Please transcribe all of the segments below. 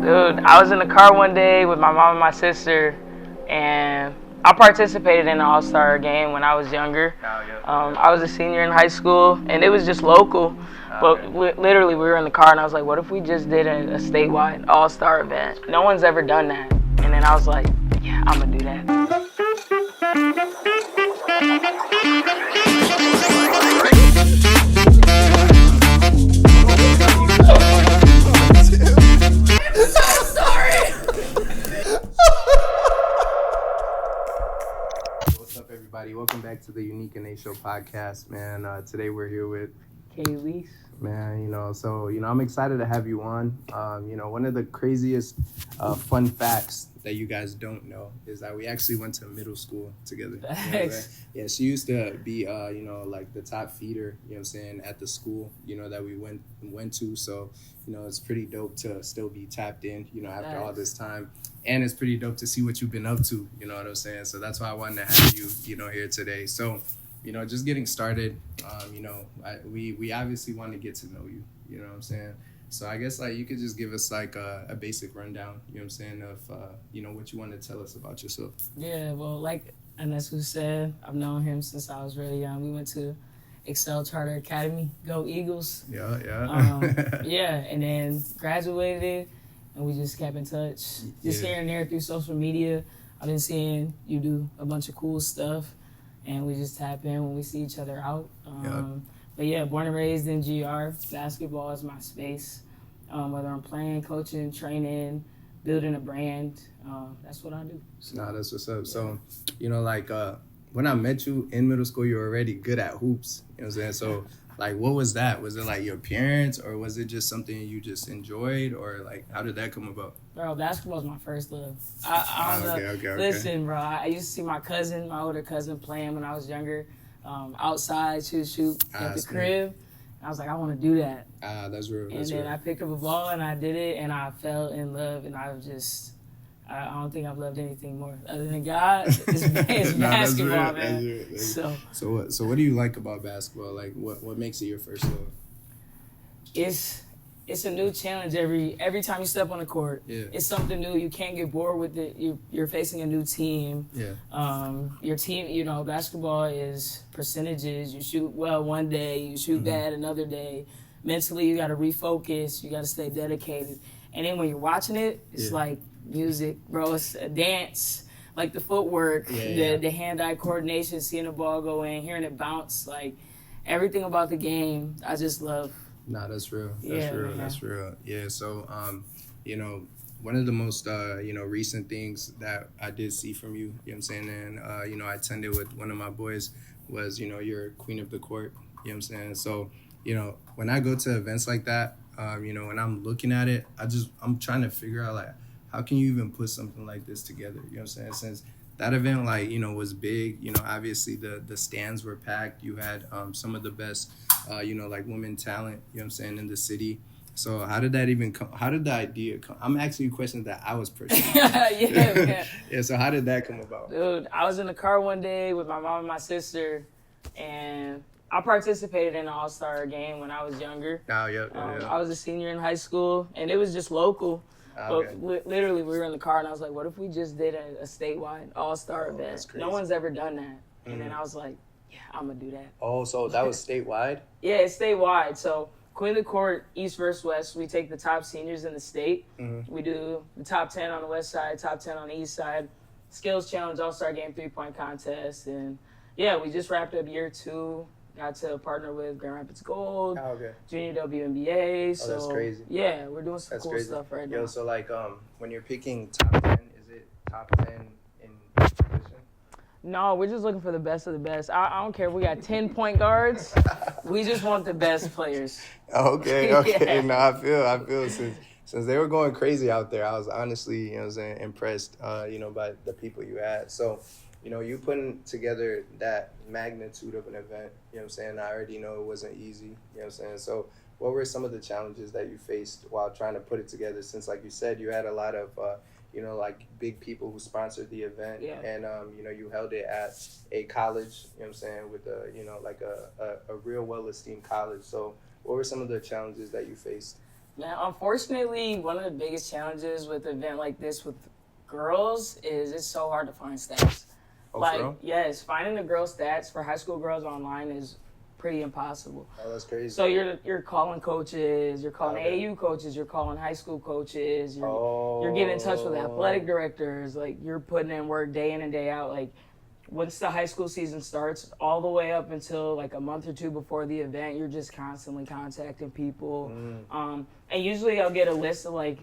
Dude, I was in the car one day with my mom and my sister, and I participated in the All-Star game when I was younger. I was a senior in high school, and it was just local. But literally, we were in the car, and I was like, what if we just did a statewide All-Star event? No one's ever done that. And then I was like, yeah, I'm going to do that. Welcome back to the Unique and A Show podcast, man. Today we're here with Kaylee. Man, I'm excited to have you on. One of the craziest fun facts that you guys don't know is that we actually went to middle school together. Yeah, she used to be, like the top feeder, at the school, that we went to. So, it's pretty dope to still be tapped in, after all this time. And it's pretty dope to see what you've been up to, you know what I'm saying? So that's why I wanted to have you, here today. So, just getting started, we obviously want to get to know you, you know what I'm saying? So I guess, you could just give us, a basic rundown, you know what I'm saying, of, what you want to tell us about yourself. Yeah, well, like Anesu said, I've known him since I was really young. We went to Excel Charter Academy, Go Eagles. Yeah. Yeah, and then graduated, and we just kept in touch. Just here and there through social media. I've been seeing you do a bunch of cool stuff, and we just tap in when we see each other out. But yeah, born and raised in GR. Basketball is my space. Whether I'm playing, coaching, training, building a brand, that's what I do. So, nah, that's what's up. So, when I met you in middle school, you were already good at hoops. You know what I'm saying? So, what was that? Was it your parents, or was it just something you just enjoyed, or how did that come about? Bro, basketball was my first love. I don't know. Okay. Listen, bro, I used to see my older cousin, playing when I was younger, outside, shoot at the crib. I was like, I want to do that. That's real. And then I picked up a ball and I did it, and I fell in love, and I was just, I don't think I've loved anything more other than God. It's basketball, man. That's So what do you like about basketball? What makes it your first love? It's a new challenge every time you step on the court. Yeah. It's something new. You can't get bored with it. You're facing a new team. Yeah. Your team, basketball is percentages. You shoot well one day, you shoot bad another day. Mentally, you got to refocus. You got to stay dedicated. And then when you're watching it, it's like music, bro. It's a dance. Like the footwork, the hand-eye coordination, seeing the ball go in, hearing it bounce. Everything about the game, I just love. Nah, that's real. That's real. Yeah, so, one of the most, recent things that I did see from you, you know what I'm saying, and, I attended with one of my boys was, you're queen of the court, you know what I'm saying? So, when I go to events like that, when I'm looking at it, I'm trying to figure out, how can you even put something like this together, you know what I'm saying? Since that event, was big, obviously the stands were packed. You had some of the best, women talent, you know what I'm saying, in the city. So how did that even come? How did the idea come? I'm asking you questions that I was pursuing. Yeah. So how did that come about? Dude, I was in the car one day with my mom and my sister, and I participated in the All-Star game when I was younger. I was a senior in high school, and it was just local. Okay. But literally, we were in the car, and I was like, what if we just did a statewide All-Star event? No one's ever done that. And then I was like, yeah, I'm going to do that. Oh, so that was statewide? Yeah, it's statewide. So Queen of the Court, East versus West, we take the top seniors in the state. We do the top 10 on the west side, top 10 on the east side. Skills Challenge, All-Star Game, 3-point contest. And, yeah, we just wrapped up year 2. Got to partner with Grand Rapids Gold, Junior WNBA. So that's crazy. Yeah, we're doing some cool stuff right now. Yo, so when you're picking top 10, is it top 10 in each position? No, we're just looking for the best of the best. I don't care if we got 10 point guards. We just want the best players. Okay. Yeah. No, I feel since they were going crazy out there, I was honestly, impressed, by the people you had. So, you putting together that magnitude of an event, you know what I'm saying? I already know it wasn't easy, you know what I'm saying? So what were some of the challenges that you faced while trying to put it together? Since, like you said, you had a lot of, big people who sponsored the event. Yeah. And, you held it at a college, you know what I'm saying, with a real well-esteemed college. So what were some of the challenges that you faced? Man, unfortunately, one of the biggest challenges with an event like this with girls is it's so hard to find stats. Oh, Like, for real? yes, finding the girl stats for high school girls online is pretty impossible. Oh, that's crazy. So you're calling coaches, you're calling Okay. AAU coaches, you're calling high school coaches, you're getting in touch with athletic directors, like you're putting in work day in and day out. Like once the high school season starts, all the way up until like a month or two before the event, you're just constantly contacting people. And usually I'll get a list of like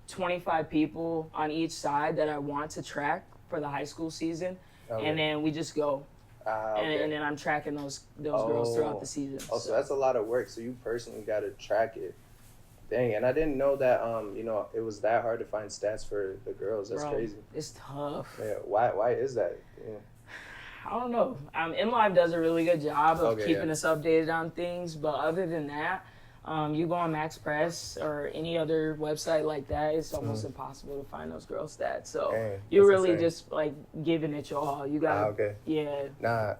25 people on each side that I want to track for the high school season, and then we just go. Okay. And then I'm tracking those girls throughout the season. Oh, so that's a lot of work. So you personally got to track it. Dang, and I didn't know that. It was that hard to find stats for the girls. That's crazy. It's tough. Yeah. Why is that? Yeah. I don't know. InLive does a really good job of keeping us updated on things, but other than that, you go on Max Press or any other website like that, it's almost impossible to find those girl stats. So you're really just like giving it your all. You got yeah. Yeah.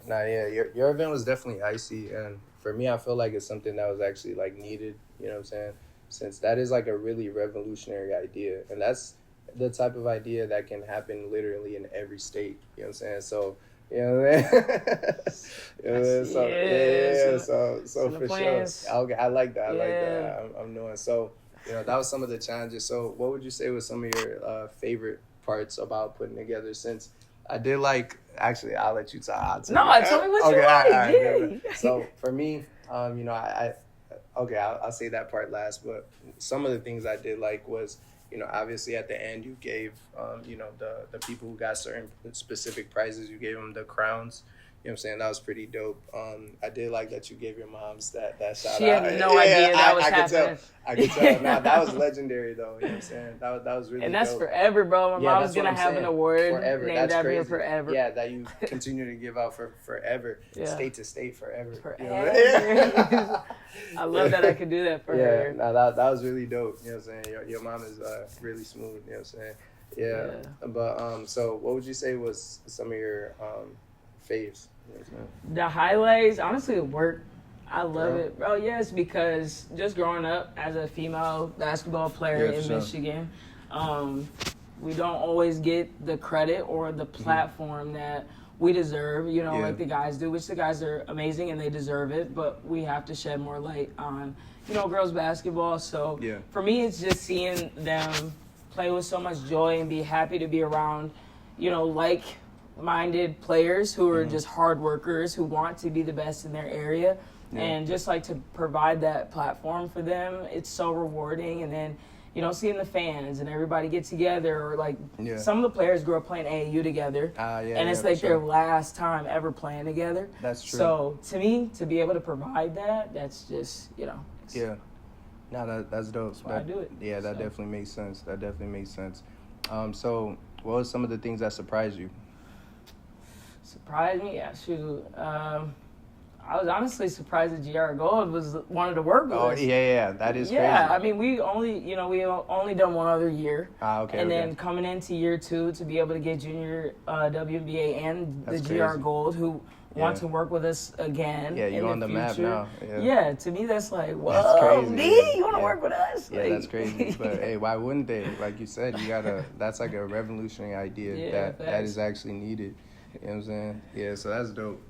Your event was definitely icy, and for me, I feel like it's something that was actually like needed. You know what I'm saying? Since that is like a really revolutionary idea, and that's the type of idea that can happen literally in every state. You know what I'm saying? So. You know what I mean? So for sure. Okay, I like that. I'm knowing. So, that was some of the challenges. So, what would you say was some of your favorite parts about putting together? Since I did actually, I'll let you talk. Tell me what you like. Yeah. So, for me, I'll say that part last. But some of the things I did like was, obviously at the end you gave, the people who got certain specific prizes, you gave them the crowns. You know what I'm saying? That was pretty dope. I did like that you gave your moms that shout out. She had no idea that was happening. I could tell. Nah, that was legendary though. You know what I'm saying? That was really. And that's dope. forever, bro. My mom's gonna have an award forever. named after you forever. Yeah, that you continue to give out for forever. Yeah. State to state forever. Forever. I love that I could do that for her. Yeah, that was really dope. You know what I'm saying? Your mom is really smooth. You know what I'm saying? Yeah. But so what would you say was some of your faves? You know what I'm saying? The highlights, honestly, work. I love it, bro. Yes, because just growing up as a female basketball player in Michigan, we don't always get the credit or the platform that we deserve, like the guys do, which the guys are amazing and they deserve it, but we have to shed more light on, girls basketball. So for me, it's just seeing them play with so much joy and be happy to be around, like-minded players who are just hard workers, who want to be the best in their area. And just like to provide that platform for them, it's so rewarding. And then, seeing the fans and everybody get together, or like some of the players grew up playing AAU together, and it's like their last time ever playing together. That's true. So to me, to be able to provide that, that's just yeah. No, that's dope. That's why I do it. Yeah, that definitely makes sense. So what were some of the things that surprised you? Surprised me? Yeah, shoot. I was honestly surprised that GR Gold wanted to work with us. Oh, yeah, that is crazy. Yeah, I mean, we only done one other year. Okay. Then coming into year 2 to be able to get junior WNBA and That's the GR crazy. Gold who want to work with us again. Yeah, you're on the map now. Yeah, to me that's like, whoa, that's crazy. D, you want to work with us? Yeah, that's crazy. But hey, why wouldn't they? Like you said, that's like a revolutionary idea that is actually needed. You know what I'm saying? Yeah, so that's dope.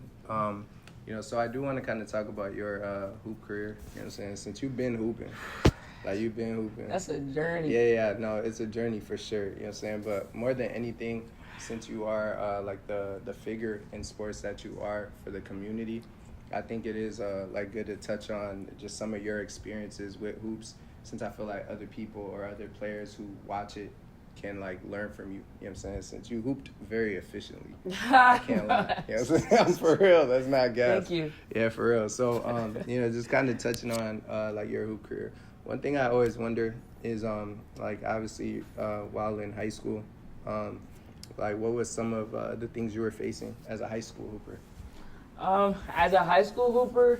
So I do want to kind of talk about your hoop career. You know what I'm saying? Since you've been hooping. That's a journey. Yeah, no, it's a journey for sure. You know what I'm saying? But more than anything, since you are like the figure in sports that you are for the community, I think it is good to touch on just some of your experiences with hoops, since I feel like other people or other players who watch it can learn from you. You know what I'm saying? Since you hooped very efficiently. I can't lie. You know what I'm saying? I'm for real. That's not gas. Thank you. Yeah, for real. So just kind of touching on your hoop career. One thing I always wonder is obviously while in high school, what was some of the things you were facing as a high school hooper? As a high school hooper,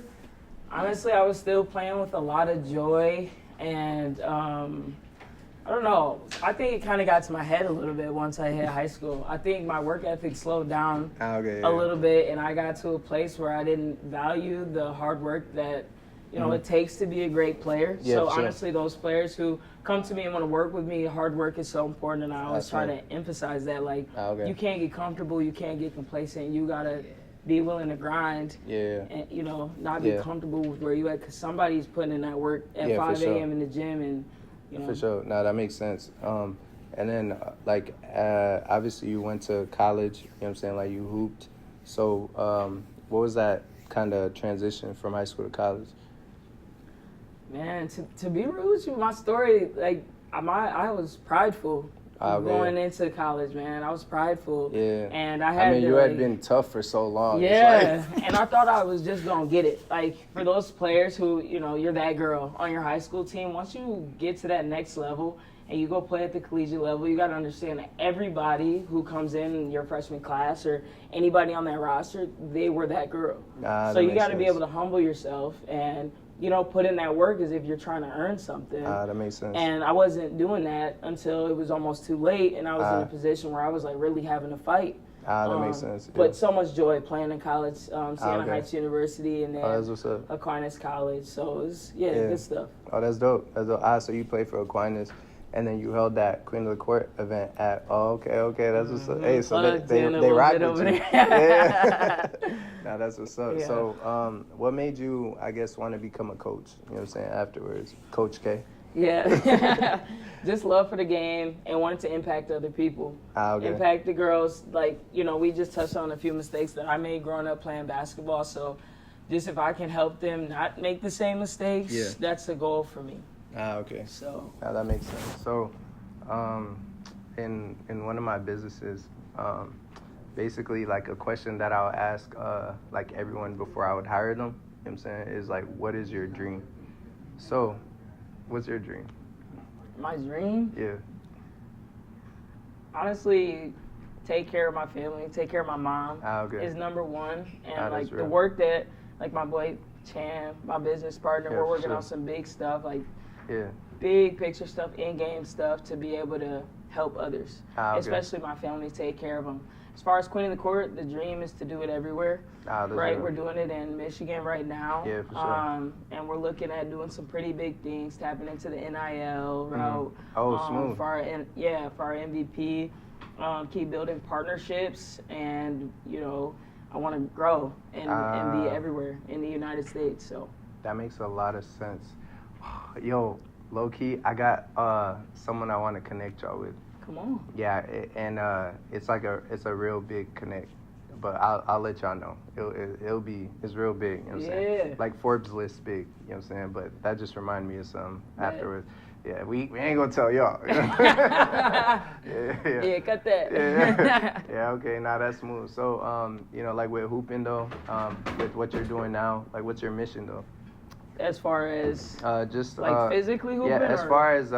honestly, I was still playing with a lot of joy, and I don't know. I think it kind of got to my head a little bit once I hit high school. I think my work ethic slowed down a little bit, and I got to a place where I didn't value the hard work that, it takes to be a great player. Yeah, so for sure. honestly, those players who come to me and want to work with me, hard work is so important, and I always try to emphasize that. Like, you can't get comfortable, you can't get complacent. You gotta be willing to grind. Yeah. And not be comfortable with where you at, because somebody's putting in that work at 5 a.m. in the gym, and For sure. No, that makes sense. And then obviously you went to college. You know what I'm saying? Like, you hooped. So what was that kind of transition from high school to college? Man, to be real with you, my story, like, I was prideful going into college, man. I was prideful. Yeah. And I had you had been tough for so long. Yeah. And I thought I was just going to get it. Like, for those players who, you're that girl on your high school team, once you get to that next level and you go play at the collegiate level, you got to understand that everybody who comes in your freshman class or anybody on that roster, they were that girl. So you got to be able to humble yourself and put in that work as if you're trying to earn something. That makes sense. And I wasn't doing that until it was almost too late, and I was in a position where I was, like, really having to fight. That makes sense. Yeah. But so much joy playing in college, Siena Heights University, and then that's what's up. Aquinas College. So it was, good stuff. Oh, that's dope. That's dope. So you played for Aquinas, and then you held that Queen of the Court event at. Oh, okay. That's what's up. Hey, so they rock with you. Yeah. Now that's what's up. Yeah. So, what made you, I guess, want to become a coach? You know what I'm saying? Afterwards, Coach K. Yeah. Just love for the game and wanted to impact other people. Impact the girls. Like, we just touched on a few mistakes that I made growing up playing basketball. So, just if I can help them not make the same mistakes, that's the goal for me. Okay. So. That makes sense. So, in one of my businesses, basically, like, a question that I'll ask, like, everyone before I would hire them, you know what I'm saying, is like, what is your dream? So, what's your dream? My dream? Yeah. Honestly, take care of my family, take care of my mom is number one. And, like, the work that, like, my boy Chan, my business partner, we're working on some big stuff, like, big picture stuff, in-game stuff, to be able to help others, especially my family, take care of them. As far as Queen of the Court, the dream is to do it everywhere. Right, we're doing it in Michigan right now. Yeah, for sure. And we're looking at doing some pretty big things, tapping into the NIL route. Smooth. For our MVP, keep building partnerships, and I want to grow and be everywhere in the United States. So that makes a lot of sense. Yo, low key, I got someone I want to connect y'all with. Come on. Yeah, and it's a real big connect, but I'll let y'all know. It's real big. You know what I'm saying? Like Forbes list big. You know what I'm saying? But that just reminded me of something afterwards. Yeah, we ain't gonna tell y'all. Yeah, cut that. Yeah. Okay. Now that's smooth. So like with hooping though, with what you're doing now, like what's your mission though? As far as just physically hooping? Yeah, as far as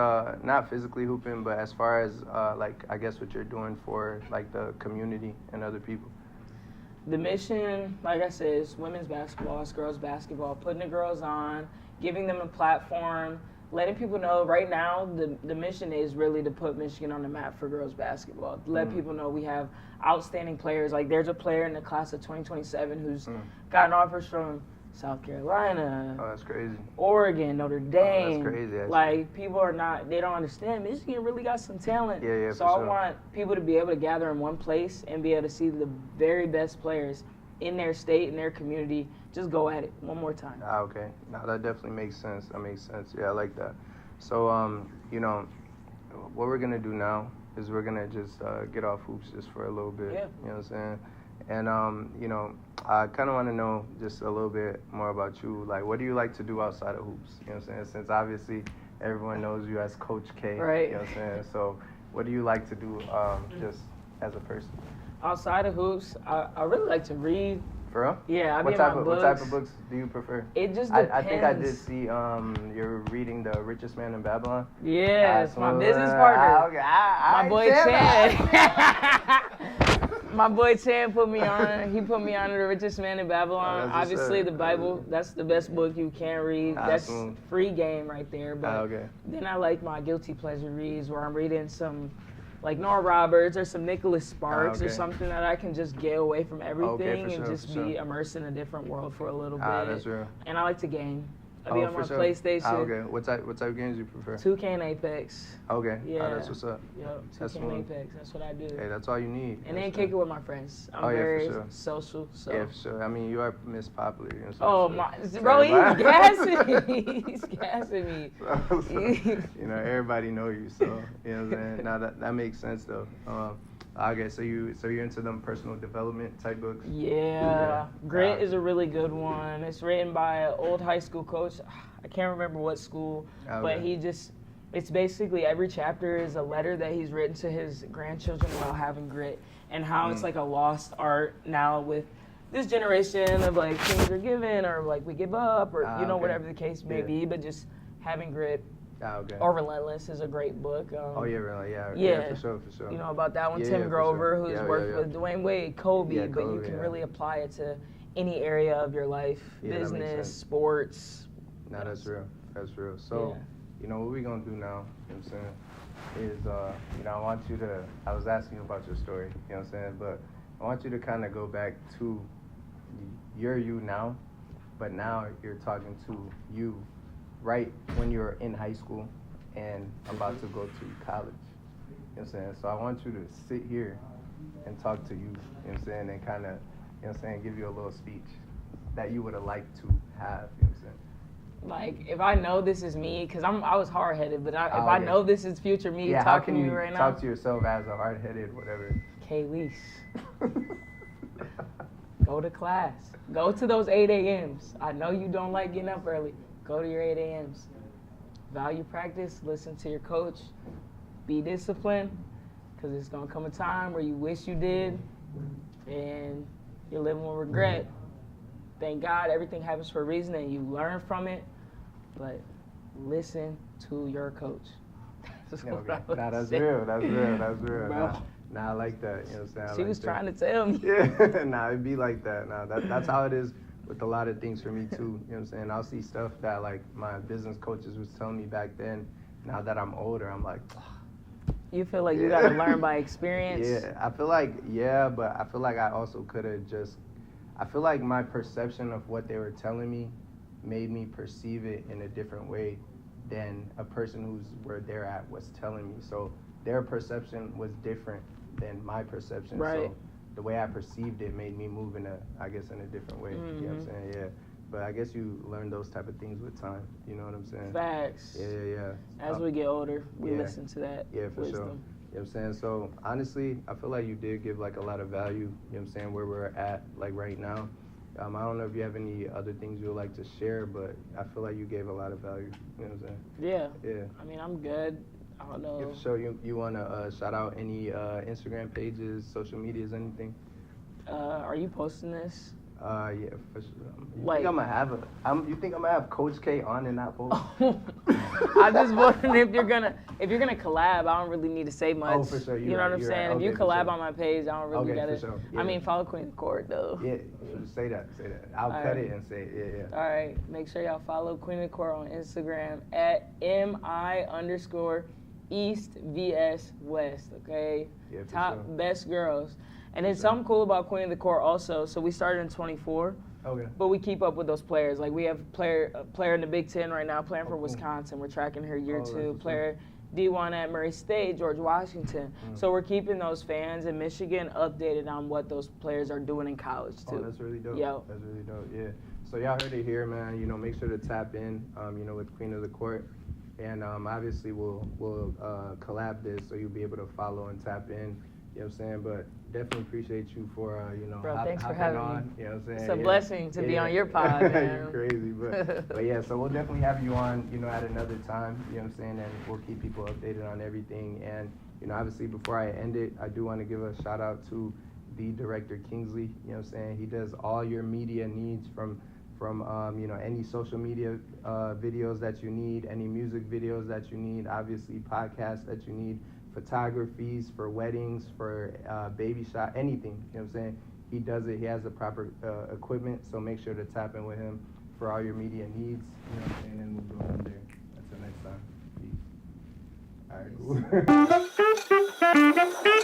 not physically hooping, but as far as like I guess what you're doing for like the community and other people. The mission, like I said, is women's basketball, it's girls basketball, putting the girls on, giving them a platform, letting people know right now the mission is really to put Michigan on the map for girls basketball. To let people know we have outstanding players. Like there's a player in the class of 2027 who's gotten offers from South Carolina. Oh, that's crazy. Oregon, Notre Dame. Oh, that's crazy. Actually. Like, people they don't understand. Michigan really got some talent. Yeah, so I want people to be able to gather in one place and be able to see the very best players in their state, in their community. Just go at it one more time. Okay. No, that definitely makes sense. That makes sense. Yeah, I like that. So, what we're going to do now is we're going to just get off hoops just for a little bit. Yeah. You know what I'm saying? And, I kind of want to know just a little bit more about you. Like, what do you like to do outside of hoops? You know what I'm saying? Since obviously everyone knows you as Coach K. Right. You know what I'm saying? So, what do you like to do just as a person? Outside of hoops, I really like to read. For real? Yeah, I what read type my of books. What type of books do you prefer? It just depends. I think I did see you're reading The Richest Man in Babylon. Yes, my business partner. My boy Chad. My boy Chan put me on. He put me on The Richest Man in Babylon. Obviously, the Bible, that's the best book you can read. That's free game right there. But then I like my guilty pleasure reads where I'm reading some like Nora Roberts or some Nicholas Sparks or something that I can just get away from everything and just be immersed in a different world for a little bit. That's real. And I like to game. I be on my for sure. PlayStation. Okay. What type of games you prefer? 2K and Apex. Okay. Yeah. That's what's up. Yep. 2K and Apex. That's what I do. Hey, that's all you need. And then kick it with my friends. I'm for very sure. social. So. Yeah, for sure. I mean, you are Miss Popular. You know, Oh my, bro, he's gassing me. He's gassing me. You know, everybody know you, so you know what I'm saying. Now that makes sense though. Okay, so you're into them personal development type books. Yeah. Grit is a really good one. It's written by an old high school coach. I can't remember what school, but it's basically every chapter is a letter that he's written to his grandchildren about having grit and how it's like a lost art now with this generation of like things are given or like we give up or whatever the case may be, but just having grit or Relentless is a great book. Really, for sure. You know about that one, Tim Grover, who's worked with Dwayne Wade, Kobe, but you can really apply it to any area of your life, business, sports. No, that's real. That's real. So, you know, what we're going to do now, you know what I'm saying, is, you know, I want you to, I was asking you about your story, you know what I'm saying, but I want you to kind of go back to you're you now, but now you're talking to you right when you're in high school and about to go to college, you know what I'm saying? So I want you to sit here and talk to you, you know what I'm saying, and kind of, you know what I'm saying, give you a little speech that you would have liked to have, you know what I'm saying? Like, if I know this is me, because I was hard-headed, but if I know this is future me talking to you right now. Talk to yourself as a hard-headed, whatever. K-Lease. Go to class. Go to those 8 a.m.s. I know you don't like getting up early. Go to your 8 a.m.s. Value practice. Listen to your coach. Be disciplined, because it's going to come a time where you wish you did, and you're living with regret. Thank God everything happens for a reason, and you learn from it, but listen to your coach. That's real. That's real. Bro. Nah, I like that. You know what I'm saying? She was trying to tell me. Yeah, nah, it'd be like that. Nah, that's how it is with a lot of things for me too. You know what I'm saying? I'll see stuff that like my business coaches was telling me back then. Now that I'm older, I'm like, you feel like you got to learn by experience? Yeah, I feel like, but I feel like I also could have just, I feel like my perception of what they were telling me made me perceive it in a different way than a person who's where they're at was telling me. So their perception was different than my perception. Right. So the way I perceived it made me move in a different way. Mm-hmm. You know what I'm saying? Yeah. But I guess you learn those type of things with time. You know what I'm saying? Facts. Yeah. As we get older, we listen to that for wisdom. Sure. You know what I'm saying? So honestly, I feel like you did give like a lot of value, you know what I'm saying, where we're at like right now. I don't know if you have any other things you would like to share, but I feel like you gave a lot of value, you know what I'm saying? Yeah. I mean, I'm good. I don't know. Yeah, so you want to shout out any Instagram pages, social medias, anything? Are you posting this? Yeah, for sure. You think I'm gonna have Coach K on and not post? I'm just wondering if you're gonna collab. I don't really need to say much. Oh, for sure. You know what I'm saying? Right. if you collab on my page, I don't really gotta. For sure. Yeah. I mean, follow Queen of the Court though. Yeah, say that. I'll cut it and say it. Yeah. All right. Make sure y'all follow Queen of the Court on Instagram at mi_EastVSWest. Okay. Yeah, Top sure. best girls. And then something cool about Queen of the Court also. So we started in 24. Okay. But we keep up with those players. Like we have a player in the Big Ten right now playing for Wisconsin. We're tracking her year 2. Player D1 at Murray State, George Washington. So we're keeping those fans in Michigan updated on what those players are doing in college too. Oh, that's really dope. Yo. That's really dope. Yeah. So y'all heard it here, man. You know, make sure to tap in. You know, with Queen of the Court, and obviously we'll collab this so you'll be able to follow and tap in. You know what I'm saying? But definitely appreciate you for, Bro, thanks for having on. me. You know what I'm saying? It's a blessing to be on your pod, man. You're crazy. But yeah, so we'll definitely have you on, at another time. You know what I'm saying? And we'll keep people updated on everything. And, obviously before I end it, I do want to give a shout out to the director, Kingsley. You know what I'm saying? He does all your media needs from any social media videos that you need, any music videos that you need, obviously podcasts that you need, photographies for weddings, for baby shot, anything, you know what I'm saying? He does it. He has the proper equipment, so make sure to tap in with him for all your media needs, you know what I'm saying? And we'll go from there. Until next time. Peace. All right, cool.